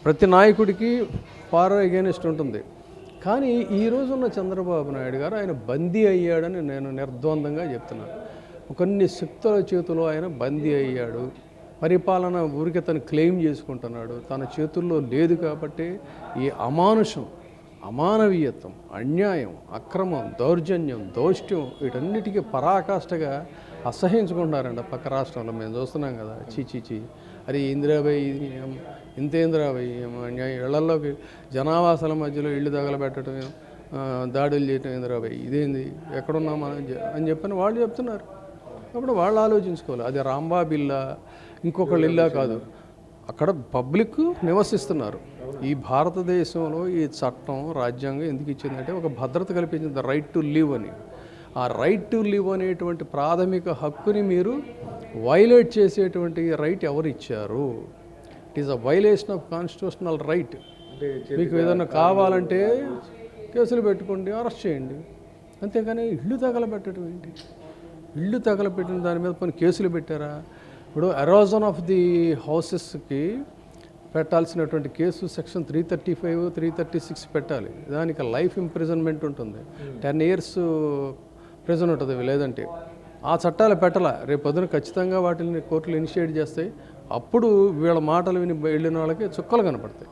ప్రతి నాయకుడికి far against ఉంటుంది. కానీ ఈ రోజున్న చంద్రబాబు నాయుడు గారు ఆయన బందీ అయ్యాడని నేను నిర్ద్వందంగా చెప్తున్నాను. కొన్ని శక్తుల చేతిలో ఆయన బందీ అయ్యాడు. పరిపాలన ఊరికి తను క్లెయిమ్ చేసుకుంటున్నాడు. తన చేతుల్లో లేదు కాబట్టి ఈ అమానుషం, అమానవీయత్వం, అన్యాయం, అక్రమం, దౌర్జన్యం, దౌష్ట్యం వీటన్నిటికీ పరాకాష్ఠగా అసహించుకుంటున్నారండి పక్క రాష్ట్రంలో. మేము చూస్తున్నాం కదా. చీచీచి అరే ఇందిరాబాయి ఇంతేంద్రాబాయి ఇళ్లలోకి జనావాసాల మధ్యలో ఇళ్ళు తగలబెట్టడం, దాడులు చేయటం ఇందిరాబాయి ఇదేంది ఎక్కడున్నామా అని చెప్పని వాళ్ళు చెప్తున్నారు. అప్పుడు వాళ్ళు ఆలోచించుకోవాలి. అది రాంబాబు ఇల్లా ఇంకొకళ్ళు ఇల్లా కాదు, అక్కడ పబ్లిక్ నివసిస్తున్నారు. ఈ భారతదేశంలో ఈ చట్టం రాజ్యాంగం ఎందుకు ఇచ్చిందంటే ఒక భద్రత కల్పించింది, రైట్ టు లివ్ అని. ఆ రైట్ టు లివ్ అనేటువంటి ప్రాథమిక హక్కుని మీరు వైలేట్ చేసేటువంటి రైట్ ఎవరు ఇచ్చారు? It is a violation of constitutional right. మీకు ఏదైనా కావాలంటే కేసులు పెట్టుకోండి, అరెస్ట్ చేయండి, అంతేగాని ఇల్లు తగలబెట్టడం ఏంటి? ఇల్లు తగలబెట్టిన దాని మీద కొన్ని కేసులు పెట్టారా? ఇప్పుడు ఎరోజన్ ఆఫ్ ది హౌసెస్కి పెట్టాల్సినటువంటి కేసు సెక్షన్ 335, 336 పెట్టాలి. దానికి లైఫ్ ఇంప్రిజన్మెంట్ ఉంటుంది, 10 years ప్రిజన్ ఉంటుంది. లేదంటే ఆ చట్టాలు పెట్టాల. రేపు పొద్దున ఖచ్చితంగా వాటిని కోర్టులు ఇనిషియేట్ చేస్తాయి. అప్పుడు వీళ్ళ మాటలు విని వెళ్ళిన వాళ్ళకి చుక్కలు కనపడతాయి.